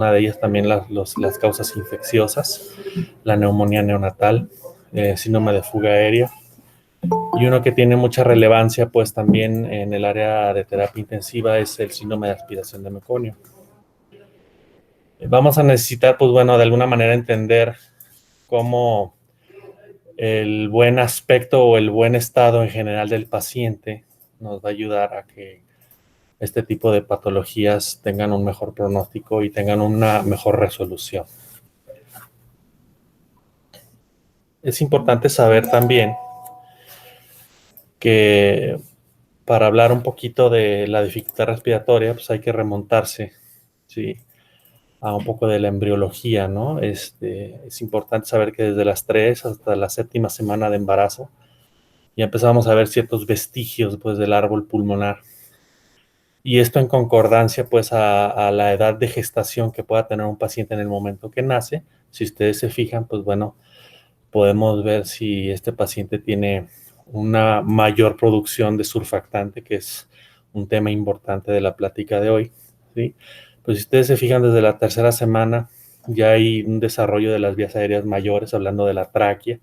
una de ellas también las causas infecciosas, la neumonía neonatal, síndrome de fuga aérea, y uno que tiene mucha relevancia pues también en el área de terapia intensiva es el síndrome de aspiración de meconio. Vamos a necesitar, pues bueno, de alguna manera entender cómo el buen aspecto o el buen estado en general del paciente nos va a ayudar a que este tipo de patologías tengan un mejor pronóstico y tengan una mejor resolución. Es importante saber también que para hablar un poquito de la dificultad respiratoria, pues hay que remontarse, ¿sí?, a un poco de la embriología, ¿no? Es importante saber que desde las 3 hasta la 7ª semana de embarazo ya empezamos a ver ciertos vestigios, pues, del árbol pulmonar. Y esto en concordancia, pues, a la edad de gestación que pueda tener un paciente en el momento que nace. Si ustedes se fijan, pues, bueno, podemos ver si este paciente tiene una mayor producción de surfactante, que es un tema importante de la plática de hoy, ¿sí? Pues si ustedes se fijan, desde la 3ª semana ya hay un desarrollo de las vías aéreas mayores, hablando de la tráquea.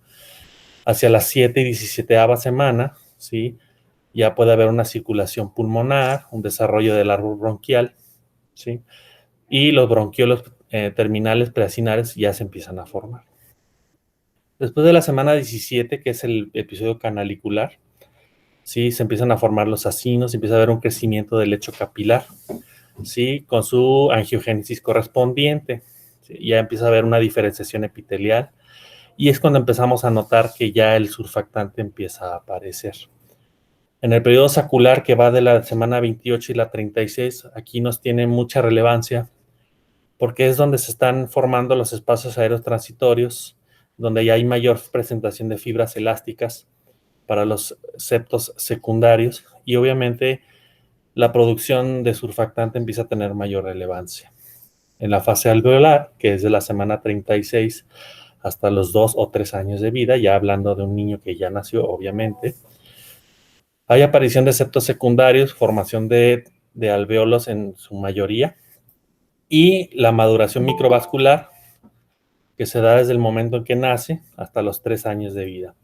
Hacia la 7 y 17ª semana, ¿sí?, ya puede haber una circulación pulmonar, un desarrollo del árbol bronquial, ¿sí? Y los bronquiolos terminales preacinales ya se empiezan a formar. Después de la semana 17, que es el episodio canalicular, ¿sí?, se empiezan a formar los acinos, empieza a haber un crecimiento del lecho capilar, ¿sí?, con su angiogénesis correspondiente, ¿sí? Ya empieza a haber una diferenciación epitelial, y es cuando empezamos a notar que ya el surfactante empieza a aparecer. En el periodo sacular, que va de la semana 28 y la 36, aquí nos tiene mucha relevancia, porque es donde se están formando los espacios aéreos transitorios, donde ya hay mayor presentación de fibras elásticas para los septos secundarios, y obviamente la producción de surfactante empieza a tener mayor relevancia. En la fase alveolar, que es de la semana 36 hasta los 2 o 3 años de vida, ya hablando de un niño que ya nació, obviamente, hay aparición de septos secundarios, formación de alvéolos en su mayoría, y la maduración microvascular, que se da desde el momento en que nace hasta los 3 años de vida.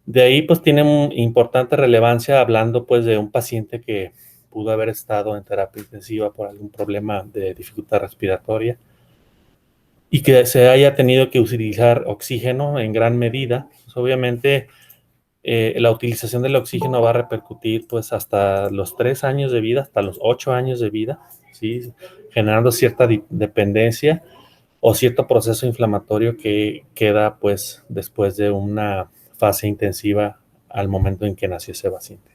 De ahí, pues, tiene importante relevancia, hablando, pues, de un paciente que pudo haber estado en terapia intensiva por algún problema de dificultad respiratoria y que se haya tenido que utilizar oxígeno en gran medida. Pues, obviamente, la utilización del oxígeno va a repercutir, pues, hasta los 3 años de vida, hasta los 8 años de vida, ¿sí?, generando cierta dependencia o cierto proceso inflamatorio que queda, pues, después de una fase intensiva al momento en que nació ese paciente.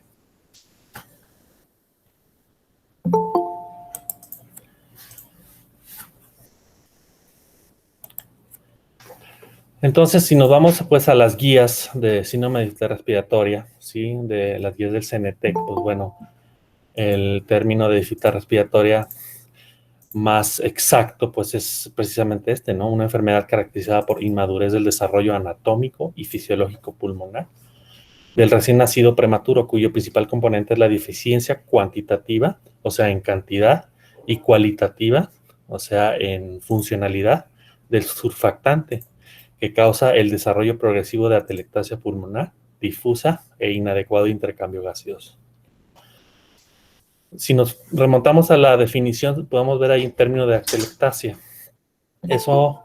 Entonces, si nos vamos, pues, a las guías de síndrome de dificultad respiratoria, ¿sí?, de las guías del CENETEC, pues, bueno, el término de dificultad respiratoria más exacto, pues, es precisamente ¿no? Una enfermedad caracterizada por inmadurez del desarrollo anatómico y fisiológico pulmonar del recién nacido prematuro, cuyo principal componente es la deficiencia cuantitativa, o sea, en cantidad, y cualitativa, o sea, en funcionalidad, del surfactante, que causa el desarrollo progresivo de atelectasia pulmonar difusa e inadecuado intercambio gaseoso. Si nos remontamos a la definición, podemos ver ahí un término de atelectasia. Eso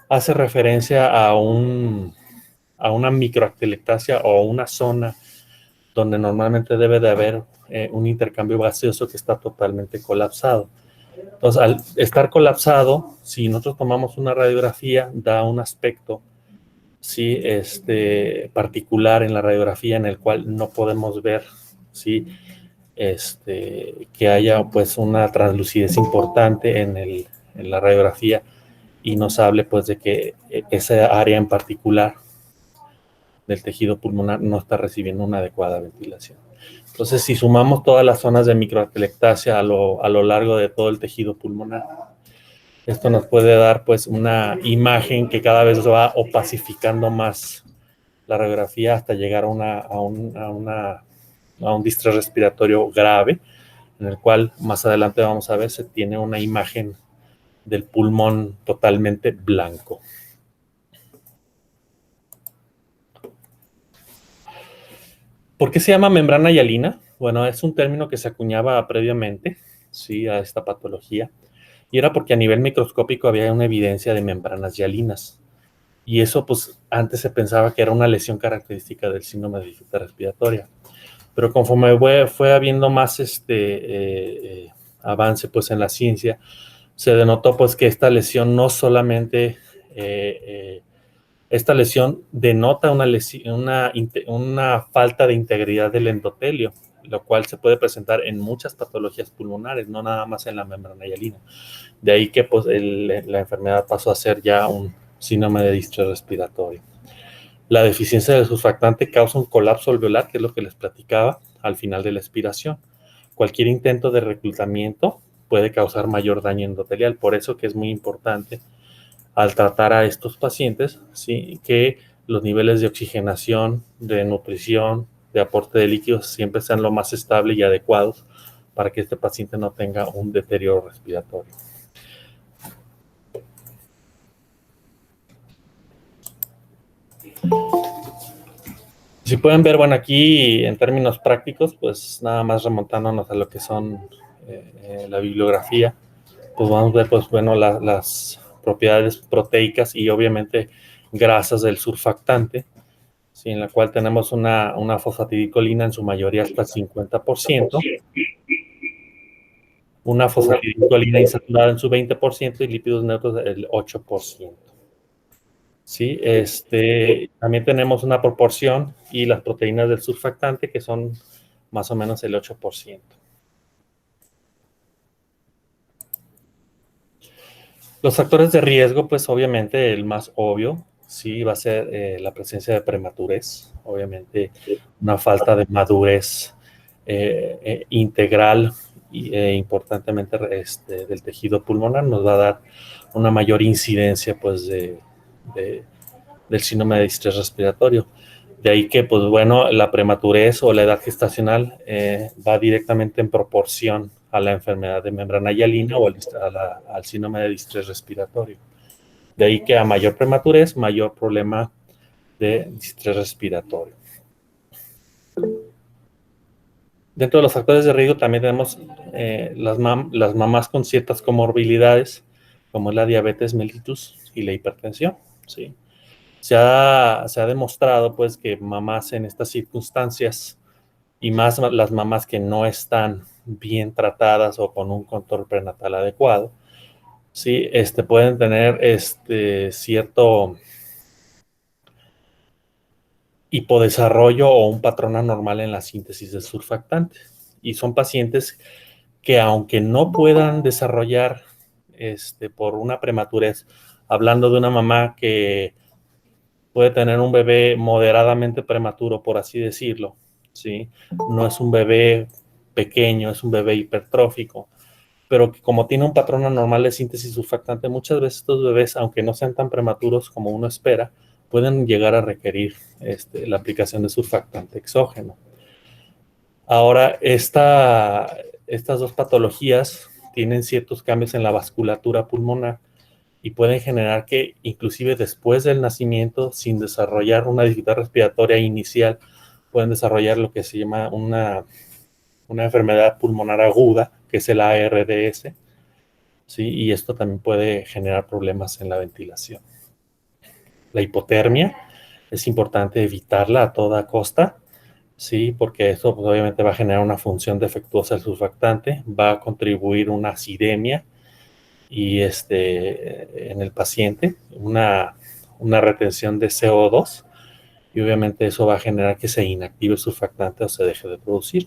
hace referencia a una microatelectasia o una zona donde normalmente debe de haber un intercambio gaseoso que está totalmente colapsado. Entonces, al estar colapsado, si nosotros tomamos una radiografía, da un aspecto, ¿sí?, particular en la radiografía, en el cual no podemos ver, ¿sí?, que haya, pues, una translucidez importante en la radiografía y nos hable, pues, de que esa área en particular del tejido pulmonar no está recibiendo una adecuada ventilación. Entonces, si sumamos todas las zonas de microatelectasia a lo largo de todo el tejido pulmonar, esto nos puede dar, pues, una imagen que cada vez va opacificando más la radiografía hasta llegar a un distrés respiratorio grave, en el cual más adelante vamos a ver se tiene una imagen del pulmón totalmente blanco. ¿Por qué se llama membrana hialina? Bueno, es un término que se acuñaba previamente, sí, a esta patología, y era porque a nivel microscópico había una evidencia de membranas hialinas. Y eso, pues, antes se pensaba que era una lesión característica del síndrome de dificultad respiratoria. Pero conforme fue habiendo más avance, pues, en la ciencia, se denotó, pues, que esta lesión no solamente esta lesión denota una falta de integridad del endotelio, lo cual se puede presentar en muchas patologías pulmonares, no nada más en la membrana hialina. De ahí que, pues, la enfermedad pasó a ser ya un síndrome de distrés respiratorio. La deficiencia del surfactante causa un colapso alveolar, que es lo que les platicaba, al final de la expiración. Cualquier intento de reclutamiento puede causar mayor daño endotelial, por eso que es muy importante al tratar a estos pacientes, ¿sí?, que los niveles de oxigenación, de nutrición, de aporte de líquidos siempre sean lo más estable y adecuados para que este paciente no tenga un deterioro respiratorio. Si pueden ver, bueno, aquí en términos prácticos, pues nada más remontándonos a lo que son la bibliografía, pues vamos a ver, pues bueno, las propiedades proteicas y obviamente grasas del surfactante, ¿sí?, en la cual tenemos una fosfatidilcolina en su mayoría hasta el 50%, una fosfatidilcolina insaturada en su 20% y lípidos neutros el 8%. Sí, también tenemos una proporción y las proteínas del surfactante que son más o menos el 8%. Los factores de riesgo, pues obviamente el más obvio, sí, va a ser la presencia de prematurez, obviamente una falta de madurez integral e importantemente del tejido pulmonar nos va a dar una mayor incidencia, pues, del síndrome de distrés respiratorio. De ahí que, pues bueno, la prematurez o la edad gestacional va directamente en proporción a la enfermedad de membrana hialina o al síndrome de distrés respiratorio. De ahí que a mayor prematurez, mayor problema de distrés respiratorio. Dentro de los factores de riesgo también tenemos las mamás con ciertas comorbilidades, como es la diabetes mellitus y la hipertensión, ¿sí? Se ha demostrado, pues, que mamás en estas circunstancias y más las mamás que no están bien tratadas o con un control prenatal adecuado, sí, pueden tener cierto hipodesarrollo o un patrón anormal en la síntesis del surfactante. Y son pacientes que, aunque no puedan desarrollar por una prematurez, hablando de una mamá que puede tener un bebé moderadamente prematuro, por así decirlo, ¿sí? No es un bebé pequeño, es un bebé hipertrófico, pero que como tiene un patrón anormal de síntesis surfactante, muchas veces estos bebés, aunque no sean tan prematuros como uno espera, pueden llegar a requerir la aplicación de surfactante exógeno. Ahora, estas dos patologías tienen ciertos cambios en la vasculatura pulmonar y pueden generar que inclusive después del nacimiento, sin desarrollar una dificultad respiratoria inicial, pueden desarrollar lo que se llama una enfermedad pulmonar aguda, que es el ARDS, ¿sí? Y esto también puede generar problemas en la ventilación. La hipotermia es importante evitarla a toda costa, ¿sí? Porque eso, pues, obviamente va a generar una función defectuosa del surfactante, va a contribuir una acidemia y en el paciente, una retención de CO2, y obviamente eso va a generar que se inactive el surfactante o se deje de producir.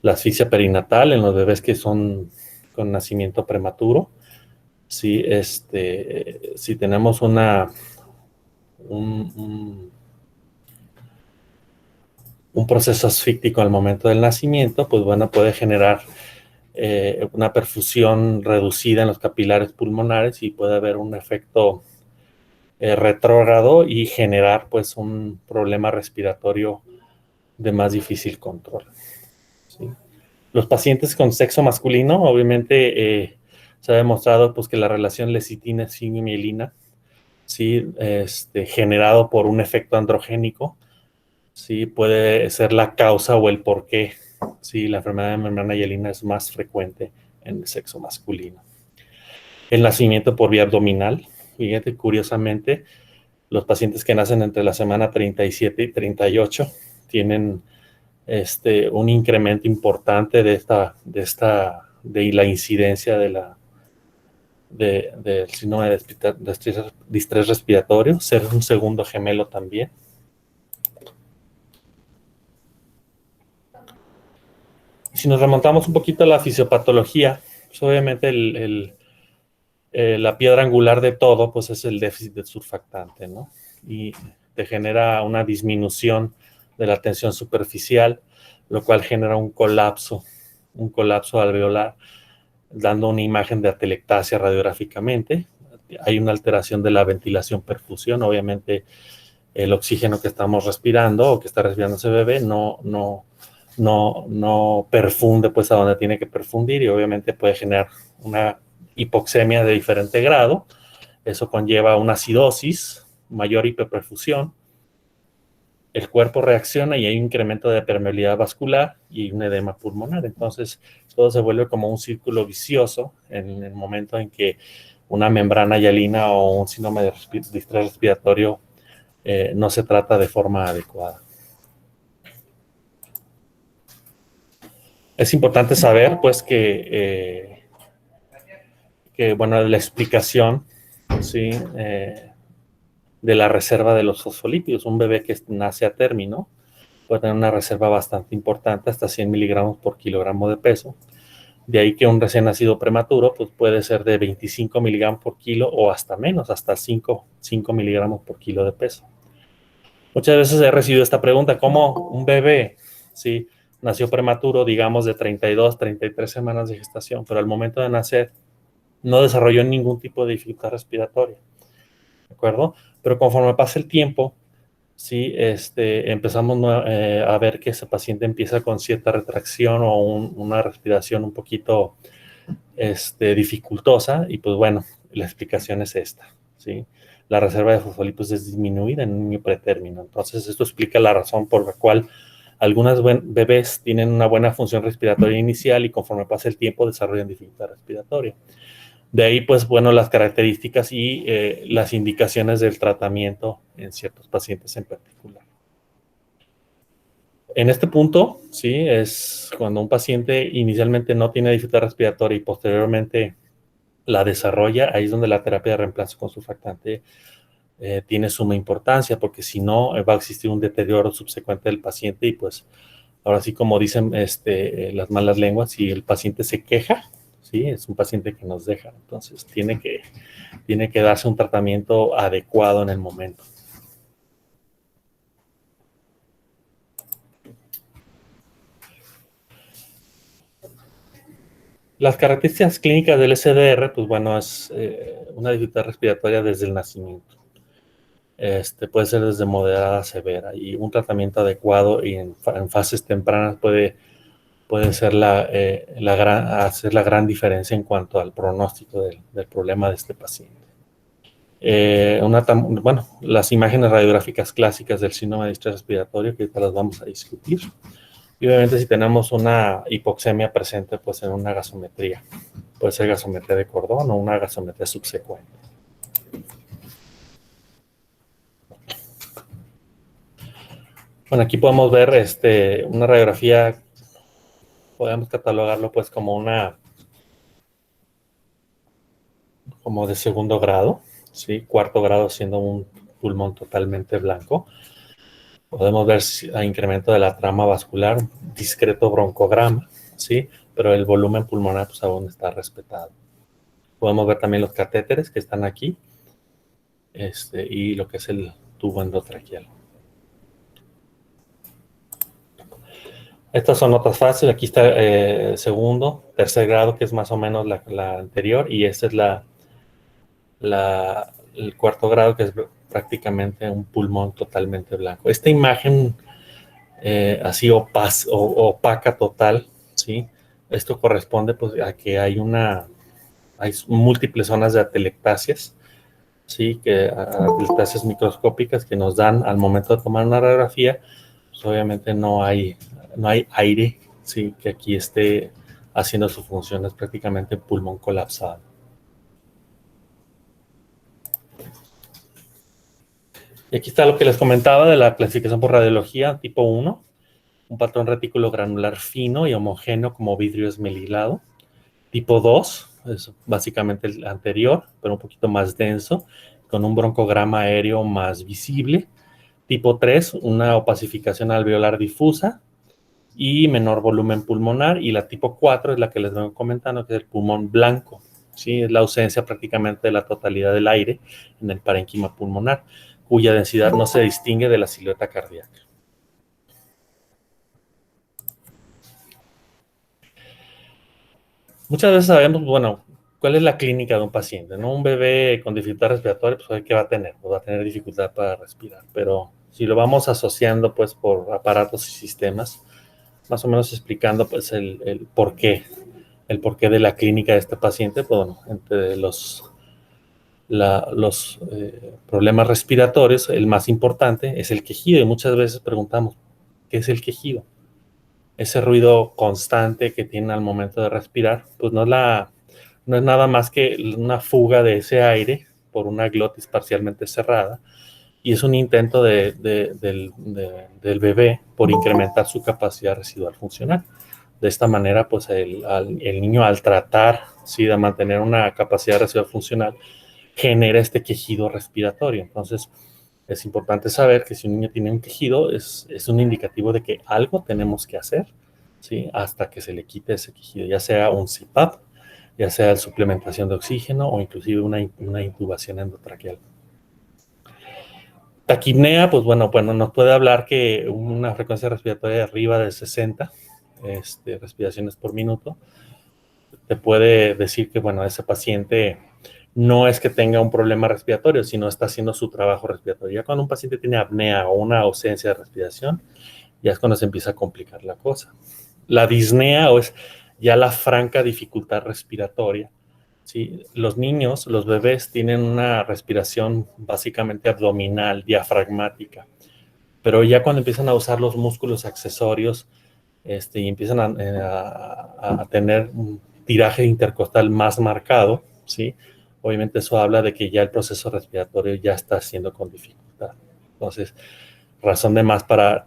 La asfixia perinatal en los bebés que son con nacimiento prematuro, si tenemos un proceso asfíctico al momento del nacimiento, pues bueno, puede generar una perfusión reducida en los capilares pulmonares y puede haber un efecto retrógrado y generar, pues, un problema respiratorio de más difícil control, ¿sí? Los pacientes con sexo masculino obviamente Se ha demostrado pues, que la relación lecitina, zinc y mielina, ¿sí? Generado por un efecto androgénico, ¿sí? Puede ser la causa o el porqué, ¿sí? La enfermedad de membrana hialina es más frecuente en el sexo masculino. El nacimiento por vía abdominal, fíjate, curiosamente, los pacientes que nacen entre la semana 37 y 38 tienen un incremento importante de la incidencia del síndrome de distrés respiratorio, ser un segundo gemelo también. Si nos remontamos un poquito a la fisiopatología, pues obviamente la piedra angular de todo pues es el déficit de surfactante, ¿no? Y te genera una disminución de la tensión superficial, lo cual genera un colapso alveolar, dando una imagen de atelectasia radiográficamente. Hay una alteración de la ventilación-perfusión, obviamente el oxígeno que estamos respirando o que está respirando ese bebé no perfunde pues a donde tiene que perfundir y obviamente puede generar una hipoxemia de diferente grado. Eso conlleva una acidosis, mayor hiperperfusión. El cuerpo reacciona y hay un incremento de permeabilidad vascular y un edema pulmonar. Entonces, todo se vuelve como un círculo vicioso en el momento en que una membrana hialina o un síndrome de distrés respiratorio no se trata de forma adecuada. Es importante saber, pues, bueno, la explicación, ¿sí? De la reserva de los fosfolípidos. Un bebé que nace a término puede tener una reserva bastante importante, hasta 100 miligramos por kilogramo de peso. De ahí que un recién nacido prematuro pues puede ser de 25 miligramos por kilo o hasta menos, hasta 5 miligramos por kilo de peso. Muchas veces he recibido esta pregunta, ¿cómo un bebé, ¿sí? Nació prematuro, digamos, de 32, 33 semanas de gestación, pero al momento de nacer no desarrolló ningún tipo de dificultad respiratoria, ¿de acuerdo? Pero conforme pasa el tiempo, sí, empezamos a ver que ese paciente empieza con cierta retracción o una respiración un poquito dificultosa y pues bueno, la explicación es esta, ¿sí? La reserva de fosfolípidos es disminuida en un niño pretérmino. Entonces esto explica la razón por la cual algunos bebés tienen una buena función respiratoria inicial y conforme pasa el tiempo desarrollan dificultad respiratoria. De ahí, pues, bueno, las características y las indicaciones del tratamiento en ciertos pacientes en particular. En este punto, sí, es cuando un paciente inicialmente no tiene dificultad respiratoria y posteriormente la desarrolla, ahí es donde la terapia de reemplazo con surfactante tiene suma importancia, porque si no, va a existir un deterioro subsecuente del paciente y pues, ahora sí, como dicen las malas lenguas, si el paciente se queja, sí, es un paciente que nos deja, entonces tiene que darse un tratamiento adecuado en el momento. Las características clínicas del SDR, pues bueno, es una dificultad respiratoria desde el nacimiento. Puede ser desde moderada a severa y un tratamiento adecuado y en fases tempranas puede ser hacer la gran diferencia en cuanto al pronóstico del problema de este paciente. Bueno, las imágenes radiográficas clásicas del síndrome de distrés respiratorio, que ahorita las vamos a discutir. Y obviamente si tenemos una hipoxemia presente, pues en una gasometría. Puede ser gasometría de cordón o una gasometría subsecuente. Bueno, aquí podemos ver una radiografía, podemos catalogarlo pues como de segundo grado, ¿sí? Cuarto grado siendo un pulmón totalmente blanco. Podemos ver incremento de la trama vascular, discreto broncograma, ¿sí? Pero el volumen pulmonar pues aún está respetado. Podemos ver también los catéteres que están aquí, y lo que es el tubo endotraqueal. Estas son otras fases. Aquí está segundo, tercer grado, que es más o menos la anterior, y esta es el cuarto grado, que es prácticamente un pulmón totalmente blanco. Esta imagen así opaca total, ¿sí? Esto corresponde pues, a que hay una hay múltiples zonas de atelectasias, ¿sí? Atelectasias microscópicas que nos dan al momento de tomar una radiografía, pues obviamente no hay aire, ¿sí? Que aquí esté haciendo su función, es prácticamente pulmón colapsado. Y aquí está lo que les comentaba de la clasificación por radiología tipo 1, un patrón retículo granular fino y homogéneo como vidrio esmerilado. Tipo 2 es básicamente el anterior, pero un poquito más denso, con un broncograma aéreo más visible. Tipo 3, una opacificación alveolar difusa y menor volumen pulmonar. Y la tipo 4 es la que les vengo comentando, que es el pulmón blanco. ¿Sí? Es la ausencia prácticamente de la totalidad del aire en el parénquima pulmonar, cuya densidad no se distingue de la silueta cardíaca. Muchas veces sabemos, bueno, cuál es la clínica de un paciente, ¿no? Un bebé con dificultad respiratoria, pues, ¿qué va a tener? Pues va a tener dificultad para respirar, pero si lo vamos asociando, pues, por aparatos y sistemas, más o menos explicando, pues, el porqué de la clínica de este paciente, pues, bueno, entre los problemas respiratorios, el más importante es el quejido, y muchas veces preguntamos, ¿qué es el quejido? Ese ruido constante que tiene al momento de respirar, pues no es nada más que una fuga de ese aire por una glotis parcialmente cerrada, y es un intento del bebé por incrementar su capacidad residual funcional. De esta manera, pues el niño, al tratar, ¿sí?, de mantener una capacidad residual funcional, genera este quejido respiratorio. Entonces, es importante saber que si un niño tiene un quejido, es un indicativo de que algo tenemos que hacer, ¿sí?, hasta que se le quite ese quejido, ya sea un CPAP, ya sea suplementación de oxígeno o inclusive una intubación endotraqueal. Taquipnea, pues bueno, nos puede hablar que una frecuencia respiratoria de arriba de 60 respiraciones por minuto te puede decir que, bueno, ese paciente no es que tenga un problema respiratorio, sino está haciendo su trabajo respiratorio. Ya cuando un paciente tiene apnea o una ausencia de respiración, ya es cuando se empieza a complicar la cosa. La disnea, o es ya la franca dificultad respiratoria, ¿sí? Los niños, los bebés, tienen una respiración básicamente abdominal, diafragmática, pero ya cuando empiezan a usar los músculos accesorios, y empiezan a tener un tiraje intercostal más marcado, ¿sí? Obviamente eso habla de que ya el proceso respiratorio ya está haciendo con dificultad. Entonces, razón de más para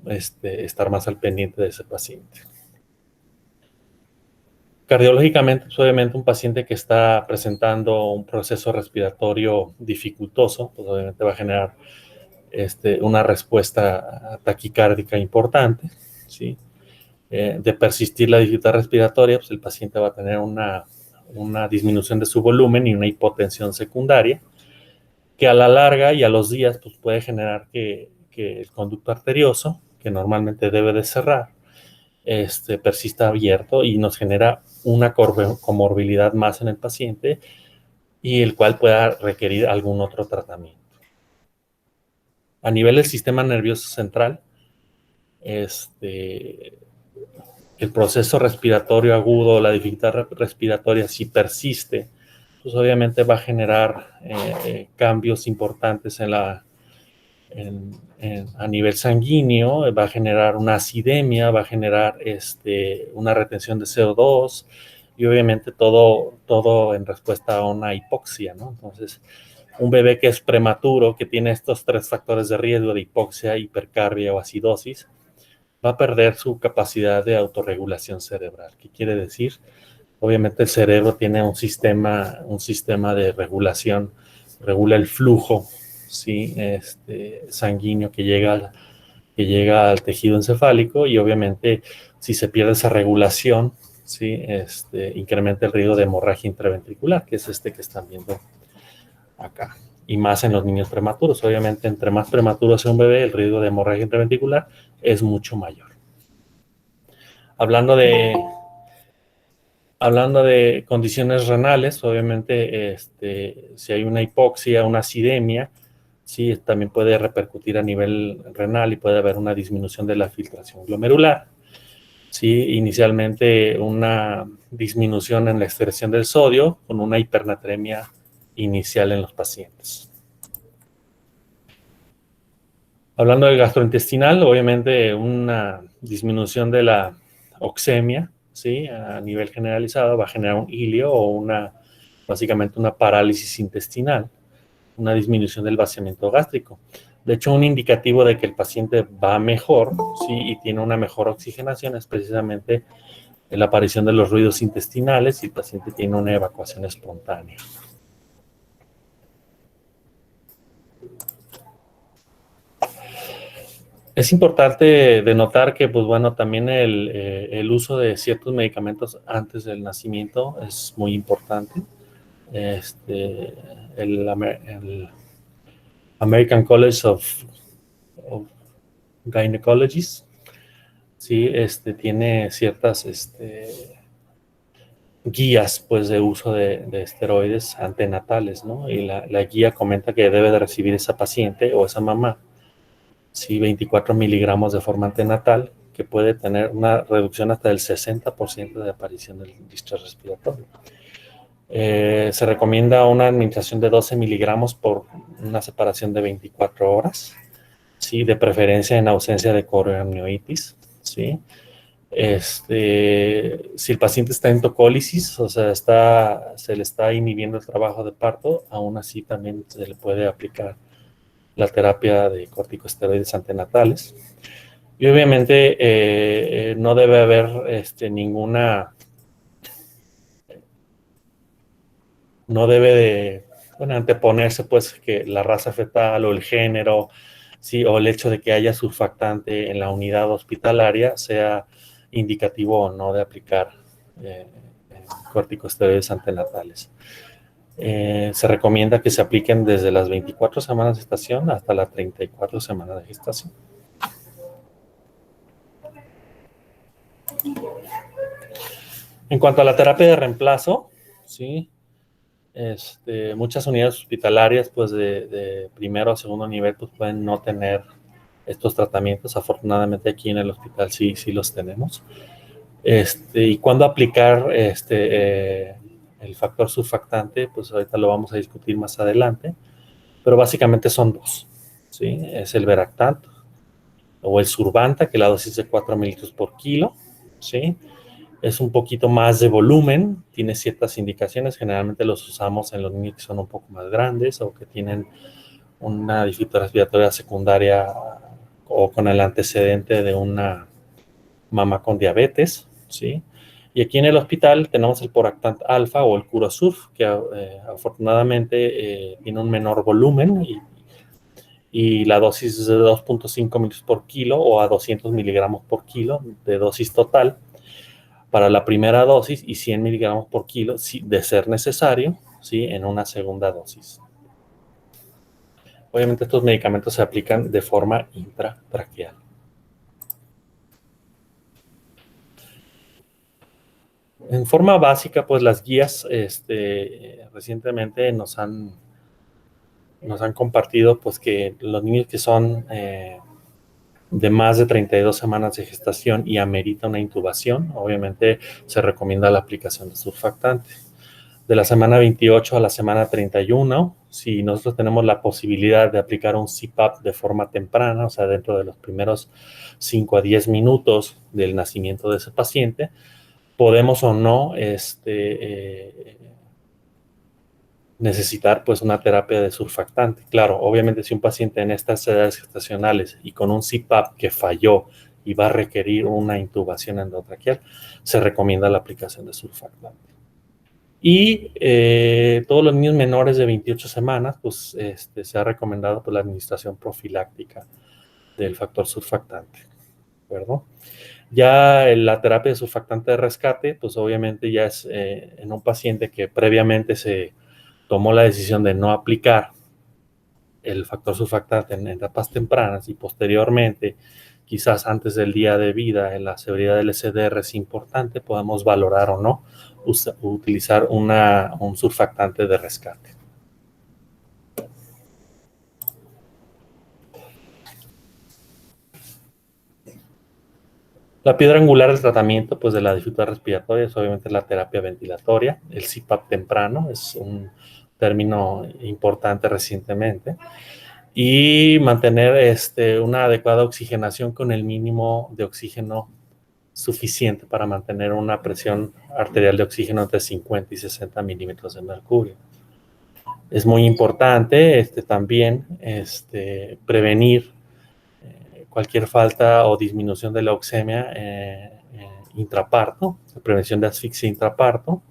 estar más al pendiente de ese paciente. Cardiológicamente, pues, obviamente un paciente que está presentando un proceso respiratorio dificultoso, pues obviamente va a generar una respuesta taquicárdica importante, ¿sí? De persistir la dificultad respiratoria, pues el paciente va a tener una disminución de su volumen y una hipotensión secundaria, que a la larga y a los días, pues puede generar que el conducto arterioso, que normalmente debe de cerrar, persista abierto y nos genera una comorbilidad más en el paciente, y el cual pueda requerir algún otro tratamiento. A nivel del sistema nervioso central, el proceso respiratorio agudo, la dificultad respiratoria, si persiste, pues obviamente va a generar cambios importantes a nivel sanguíneo, va a generar una acidemia, va a generar una retención de CO2, y obviamente todo en respuesta a una hipoxia, ¿no? Entonces, un bebé que es prematuro, que tiene estos 3 factores de riesgo de hipoxia, hipercarbia o acidosis, va a perder su capacidad de autorregulación cerebral. ¿Qué quiere decir? Obviamente el cerebro tiene un sistema de regulación, regula el flujo, ¿sí?, sanguíneo que llega al tejido encefálico, y obviamente si se pierde esa regulación, ¿sí?, incrementa el riesgo de hemorragia intraventricular, que es que están viendo acá. Y más en los niños prematuros. Obviamente, entre más prematuro sea un bebé, el riesgo de hemorragia intraventricular es mucho mayor. Hablando de condiciones renales, obviamente, si hay una hipoxia, una acidemia, sí, también puede repercutir a nivel renal y puede haber una disminución de la filtración glomerular. Sí, inicialmente una disminución en la excreción del sodio con una hipernatremia inicial en los pacientes. Hablando del gastrointestinal, obviamente una disminución de la oxemia, ¿sí? A nivel generalizado va a generar un ilio o básicamente una parálisis intestinal, una disminución del vaciamiento gástrico. De hecho, un indicativo de que el paciente va mejor, ¿sí? Y tiene una mejor oxigenación es precisamente la aparición de los ruidos intestinales y el paciente tiene una evacuación espontánea. Es importante denotar que, pues bueno, también el uso de ciertos medicamentos antes del nacimiento es muy importante. Este, el American College of Gynecologists, sí, tiene ciertas guías, pues, de uso de esteroides antenatales, ¿no? Y la guía comenta que debe de recibir esa paciente o esa mamá, sí, 24 miligramos de forma antenatal, que puede tener una reducción hasta del 60% de aparición del distrés respiratorio. Se recomienda una administración de 12 miligramos por una separación de 24 horas, ¿sí? De preferencia en ausencia de coroamnionitis, ¿sí? Si el paciente está en tocólisis, o sea, se le está inhibiendo el trabajo de parto, aún así también se le puede aplicar la terapia de corticosteroides antenatales. Y obviamente no debe haber no debe de, bueno, anteponerse pues que la raza fetal o el género, sí, o el hecho de que haya surfactante en la unidad hospitalaria sea indicativo o no de aplicar eh, corticosteroides antenatales. Se recomienda que se apliquen desde las 24 semanas de gestación hasta las 34 semanas de gestación. En cuanto a la terapia de reemplazo, sí, muchas unidades hospitalarias, pues de primero a segundo nivel, pues pueden no tener estos tratamientos. Afortunadamente aquí en el hospital sí los tenemos. Y cuándo aplicar el factor surfactante, pues ahorita lo vamos a discutir más adelante, pero básicamente son dos, ¿sí? Es el Veractant o el Survanta, que la dosis es de 4 mililitros por kilo, ¿sí? Es un poquito más de volumen, tiene ciertas indicaciones, generalmente los usamos en los niños que son un poco más grandes o que tienen una dificultad respiratoria secundaria o con el antecedente de una mamá con diabetes, ¿sí? Y aquí en el hospital tenemos el Poractant Alfa o el Curosurf, que afortunadamente tiene un menor volumen y la dosis es de 2.5 mililitros por kilo o a 200 miligramos por kilo de dosis total para la primera dosis y 100 miligramos por kilo, de ser necesario, ¿sí? En una segunda dosis. Obviamente estos medicamentos se aplican de forma intratraqueal. En forma básica, pues las guías recientemente nos han compartido pues que los niños que son de más de 32 semanas de gestación y amerita una intubación, obviamente se recomienda la aplicación de surfactante. De la semana 28 a la semana 31, si nosotros tenemos la posibilidad de aplicar un CPAP de forma temprana, o sea, dentro de los primeros 5 a 10 minutos del nacimiento de ese paciente, podemos o no necesitar pues una terapia de surfactante. Claro, obviamente si un paciente en estas edades gestacionales y con un CPAP que falló y va a requerir una intubación endotraqueal, se recomienda la aplicación de surfactante. Y todos los niños menores de 28 semanas, pues se ha recomendado pues, la administración profiláctica del factor surfactante, ¿de acuerdo? Ya la terapia de surfactante de rescate, pues obviamente ya es en un paciente que previamente se tomó la decisión de no aplicar el factor surfactante en etapas tempranas y posteriormente, quizás antes del día de vida, en la severidad del SDR es importante, podemos valorar o no utilizar un surfactante de rescate. La piedra angular del tratamiento pues, de la dificultad respiratoria es obviamente la terapia ventilatoria. El CPAP temprano es un término importante recientemente. Y mantener una adecuada oxigenación con el mínimo de oxígeno suficiente para mantener una presión arterial de oxígeno entre 50 y 60 milímetros de mercurio. Es muy importante también prevenir cualquier falta o disminución de la oxemia intraparto, prevención de asfixia intraparto,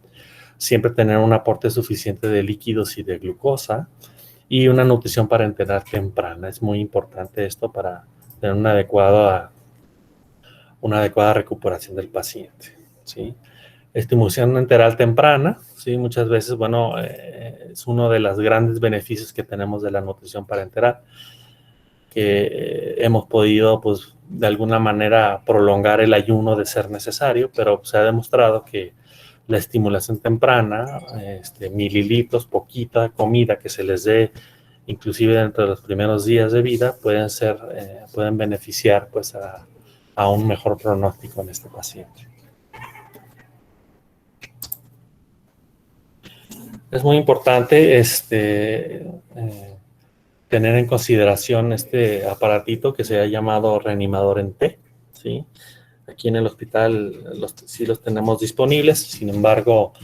siempre tener un aporte suficiente de líquidos y de glucosa y una nutrición parenteral temprana. Es muy importante esto para tener una adecuada recuperación del paciente, ¿sí? Estimulación enteral temprana, ¿sí? Muchas veces, bueno, es uno de los grandes beneficios que tenemos de la nutrición parenteral, que hemos podido, pues, de alguna manera prolongar el ayuno de ser necesario, pero se ha demostrado que la estimulación temprana, mililitros, poquita comida que se les dé, inclusive dentro de los primeros días de vida, pueden beneficiar, pues, a un mejor pronóstico en este paciente. Es muy importante tener en consideración este aparatito que se ha llamado reanimador en T, ¿sí? Aquí en el hospital sí los tenemos disponibles, sin embargo,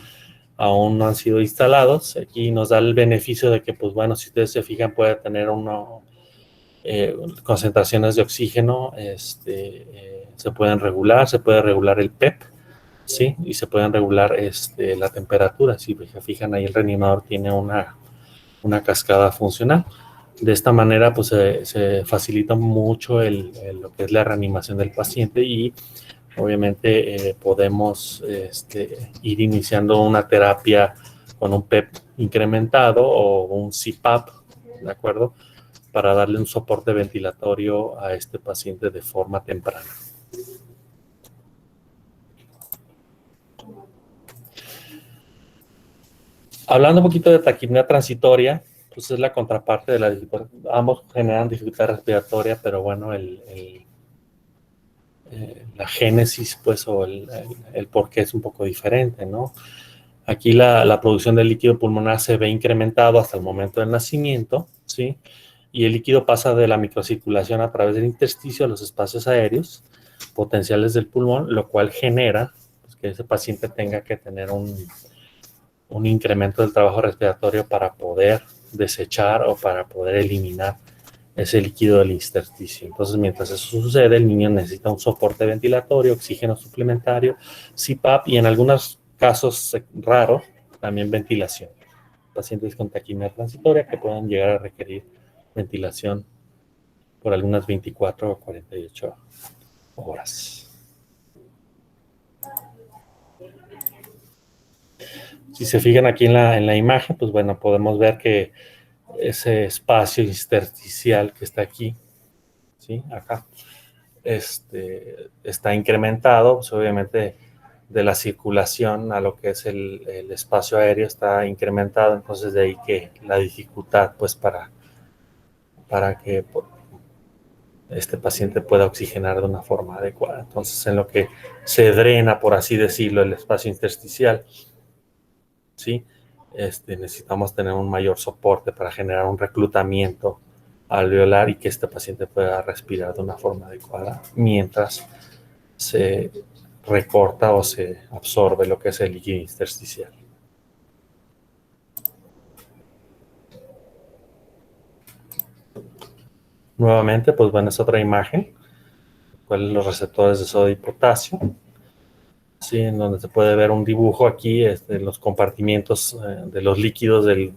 aún no han sido instalados. Aquí nos da el beneficio de que, pues bueno, si ustedes se fijan, puede tener concentraciones de oxígeno, se pueden regular, se puede regular el PEP, ¿sí? Y se pueden regular la temperatura. Si se fijan, ahí el reanimador tiene una cascada funcional. De esta manera, pues se facilita mucho lo que es la reanimación del paciente y obviamente podemos ir iniciando una terapia con un PEP incrementado o un CPAP, ¿de acuerdo? Para darle un soporte ventilatorio a este paciente de forma temprana. Hablando un poquito de taquipnea transitoria, pues es la contraparte de la dificultad. Ambos generan dificultad respiratoria, pero bueno, la génesis, pues, o el por qué es un poco diferente, ¿no? Aquí la producción de líquido pulmonar se ve incrementado hasta el momento del nacimiento, ¿sí? Y el líquido pasa de la microcirculación a través del intersticio a los espacios aéreos potenciales del pulmón, lo cual genera pues, que ese paciente tenga que tener un incremento del trabajo respiratorio para poder desechar o para poder eliminar ese líquido del intersticio. Entonces, mientras eso sucede, el niño necesita un soporte ventilatorio, oxígeno suplementario, CPAP y en algunos casos raros, también ventilación. Pacientes con taquipnea transitoria que pueden llegar a requerir ventilación por algunas 24 o 48 horas. Si se fijan aquí en la imagen, pues bueno, podemos ver que ese espacio intersticial que está aquí, ¿sí? Acá, está incrementado, pues obviamente de la circulación a lo que es el espacio aéreo está incrementado, entonces de ahí que la dificultad, pues para que este paciente pueda oxigenar de una forma adecuada. Entonces, en lo que se drena, por así decirlo, el espacio intersticial, ¿sí? Necesitamos tener un mayor soporte para generar un reclutamiento alveolar y que este paciente pueda respirar de una forma adecuada mientras se recorta o se absorbe lo que es el líquido intersticial. Nuevamente, pues bueno, es otra imagen, cuáles los receptores de sodio y potasio, ¿sí? En donde se puede ver un dibujo aquí, los compartimientos de los líquidos del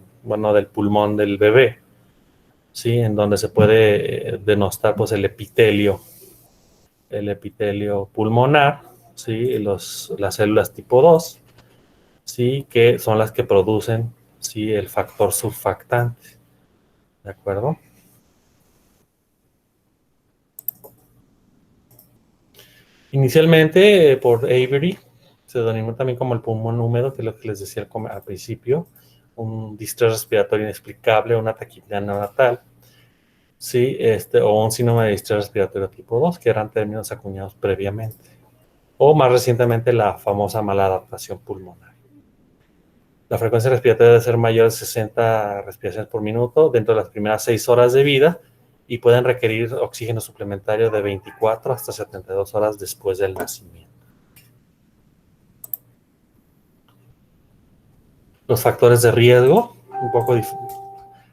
pulmón del bebé, ¿sí? En donde se puede denostar pues el epitelio pulmonar, ¿sí? Las células tipo 2, ¿sí? Que son las que producen, ¿sí? El factor surfactante, ¿de acuerdo? Inicialmente, por Avery, se denominó también como el pulmón húmedo, que es lo que les decía al principio, un distrés respiratorio inexplicable, una taquipnea neonatal, ¿sí? O un síndrome de distrés respiratorio tipo 2, que eran términos acuñados previamente. o más recientemente la famosa maladaptación pulmonar. La frecuencia respiratoria debe ser mayor de 60 respiraciones por minuto dentro de las primeras 6 horas de vida y pueden requerir oxígeno suplementario de 24 hasta 72 horas después del nacimiento. Los factores de riesgo, un poco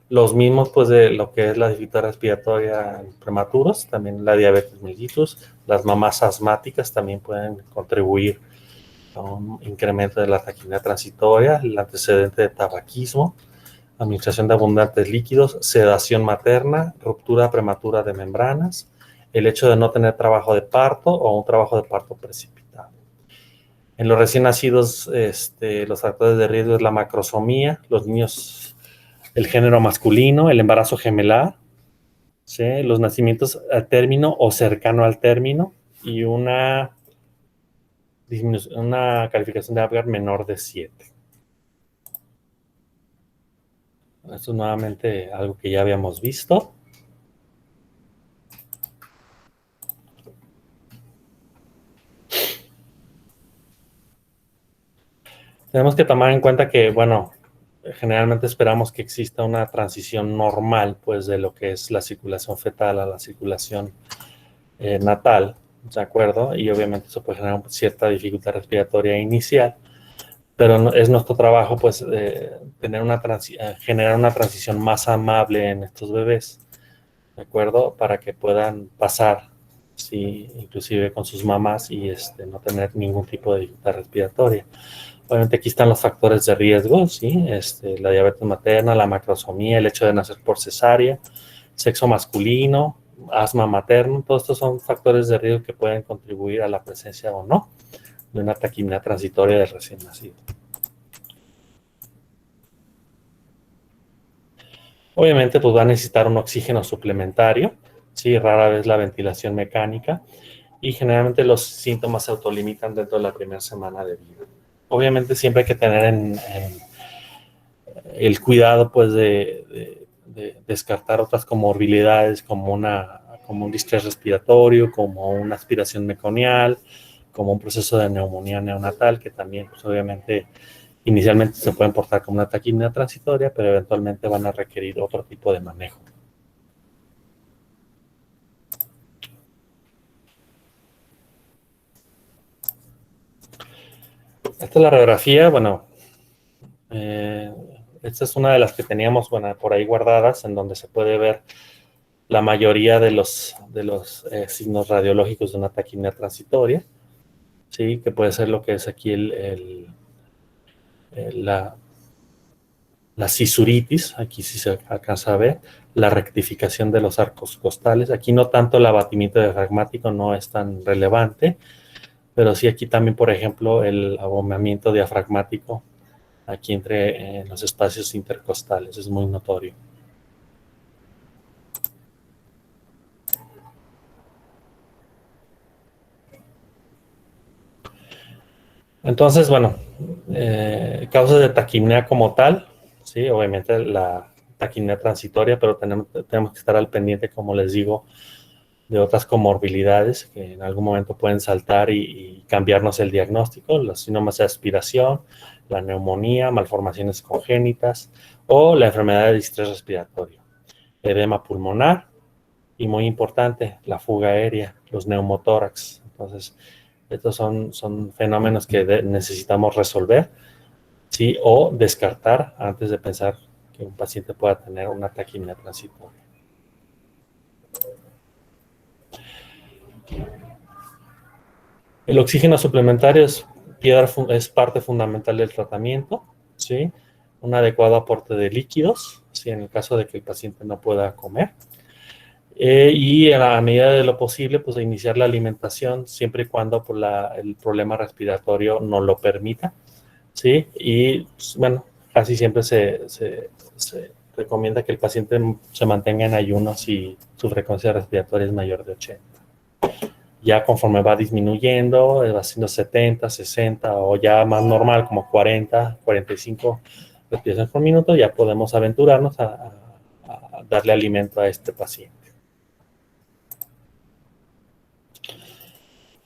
los mismos pues de lo que es la dificultad respiratoria en prematuros, también la diabetes mellitus, las mamás asmáticas también pueden contribuir a un incremento de la taquimia transitoria, el antecedente de tabaquismo, administración de abundantes líquidos, sedación materna, ruptura prematura de membranas, el hecho de no tener trabajo de parto o un trabajo de parto precipitado. En los recién nacidos, los factores de riesgo es la macrosomía, los niños, el género masculino, el embarazo gemelar, ¿sí? Los nacimientos a término o cercano al término y una calificación de Apgar menor de 7. Esto es nuevamente algo que ya habíamos visto. Tenemos que tomar en cuenta que, bueno, generalmente esperamos que exista una transición normal, pues, de lo que es la circulación fetal a la circulación natal, ¿de acuerdo? Y obviamente eso puede generar cierta dificultad respiratoria inicial, pero es nuestro trabajo, pues, generar una transición más amable en estos bebés, ¿de acuerdo? Para que puedan pasar, sí, inclusive con sus mamás y no tener ningún tipo de dificultad respiratoria. Obviamente aquí están los factores de riesgo, ¿sí? La diabetes materna, la macrosomía, el hecho de nacer por cesárea, sexo masculino, asma materno, todos estos son factores de riesgo que pueden contribuir a la presencia o no de una taquimia transitoria del recién nacido. Obviamente, pues va a necesitar un oxígeno suplementario, ¿sí? Rara vez la ventilación mecánica y generalmente los síntomas se autolimitan dentro de la primera semana de vida. Obviamente siempre hay que tener en el cuidado pues de descartar otras comorbilidades como un distrés respiratorio, como una aspiración meconial, como un proceso de neumonía neonatal, que también pues obviamente inicialmente se pueden portar como una taquimia transitoria, pero eventualmente van a requerir otro tipo de manejo. Esta es la radiografía, bueno, esta es una de las que teníamos, bueno, por ahí guardadas, en donde se puede ver la mayoría de los signos radiológicos de una taquimia transitoria, ¿sí? Que puede ser lo que es aquí la cisuritis, aquí sí se alcanza a ver, la rectificación de los arcos costales. Aquí no tanto el abatimiento diafragmático no es tan relevante, pero sí aquí también, por ejemplo, el abombamiento diafragmático aquí entre los espacios intercostales, es muy notorio. Entonces, bueno, causas de taquimia como tal, sí, obviamente la taquimia transitoria, pero tenemos que estar al pendiente, como les digo, de otras comorbilidades que en algún momento pueden saltar y cambiarnos el diagnóstico, los síntomas de aspiración, la neumonía, malformaciones congénitas o la enfermedad de distrés respiratorio, edema pulmonar y muy importante, la fuga aérea, los neumotórax. Entonces, estos son fenómenos que necesitamos resolver, ¿sí? O descartar antes de pensar que un paciente pueda tener una taquimia transitoria. El oxígeno suplementario es parte fundamental del tratamiento, ¿sí? Un adecuado aporte de líquidos, ¿sí? En el caso de que el paciente no pueda comer. Y a medida de lo posible, pues iniciar la alimentación siempre y cuando pues, el problema respiratorio no lo permita, ¿sí? Y pues, bueno, casi siempre se recomienda que el paciente se mantenga en ayuno si su frecuencia respiratoria es mayor de 80. Ya conforme va disminuyendo, va siendo 70, 60 o ya más normal como 40, 45 respiraciones por minuto, ya podemos aventurarnos a darle alimento a este paciente.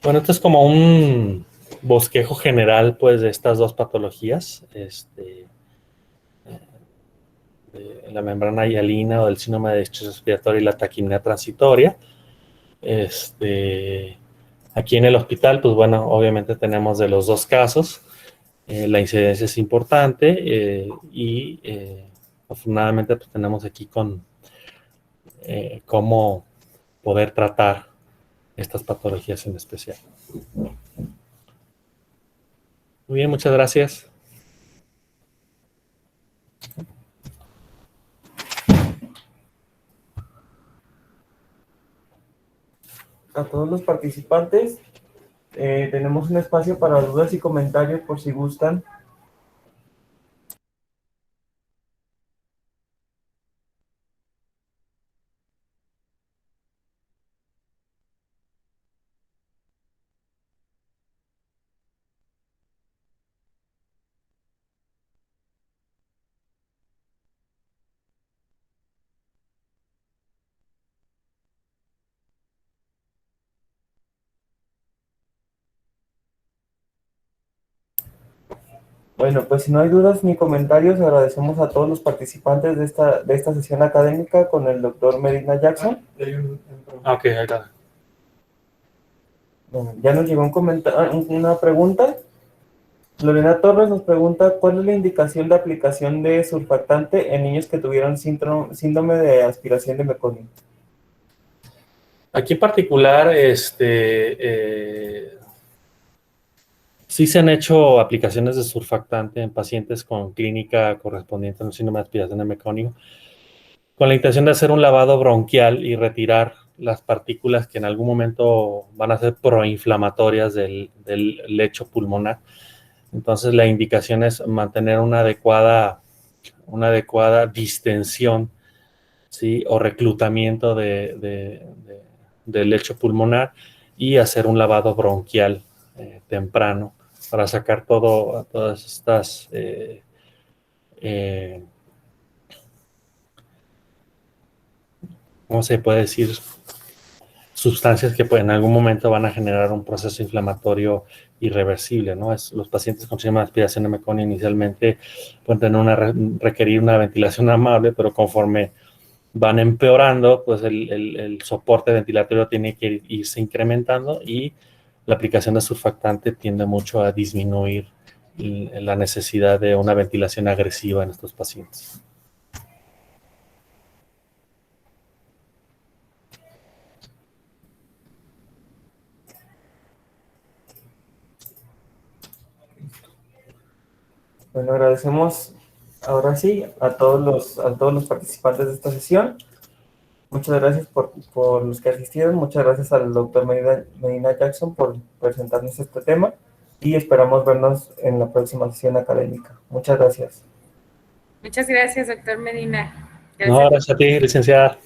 Bueno, esto es como un bosquejo general, pues, de estas dos patologías, de la membrana hialina o del síndrome de distrés respiratorio y la taquimia transitoria. Aquí en el hospital, pues bueno, obviamente tenemos de los dos casos. La incidencia es importante y afortunadamente pues tenemos aquí con cómo poder tratar estas patologías en especial. Muy bien, muchas gracias. A todos los participantes, tenemos un espacio para dudas y comentarios por si gustan. Bueno, pues si no hay dudas ni comentarios, agradecemos a todos los participantes de esta sesión académica con el doctor Medina Jackson. Ok, ahí está. Bueno, ya nos llegó una pregunta. Lorena Torres nos pregunta, ¿cuál es la indicación de aplicación de surfactante en niños que tuvieron síndrome de aspiración de meconio? Aquí en particular, sí se han hecho aplicaciones de surfactante en pacientes con clínica correspondiente a un síndrome de aspiración de mecónico, con la intención de hacer un lavado bronquial y retirar las partículas que en algún momento van a ser proinflamatorias del lecho pulmonar. Entonces la indicación es mantener una adecuada distensión, ¿sí? O reclutamiento del lecho pulmonar y hacer un lavado bronquial temprano para sacar todas estas ¿cómo se puede decir? Sustancias que pues, en algún momento van a generar un proceso inflamatorio irreversible, ¿no? Los pacientes con síndrome de aspiración de meconio inicialmente pueden requerir una ventilación amable, pero conforme van empeorando, pues el soporte ventilatorio tiene que irse incrementando y la aplicación de surfactante tiende mucho a disminuir la necesidad de una ventilación agresiva en estos pacientes. Bueno, agradecemos ahora sí a todos los participantes de esta sesión. Muchas gracias por los que asistieron. Muchas gracias al doctor Medina Jackson por presentarnos este tema y esperamos vernos en la próxima sesión académica. Muchas gracias. Muchas gracias, doctor Medina. No, Gracias. gracias a ti, licenciada.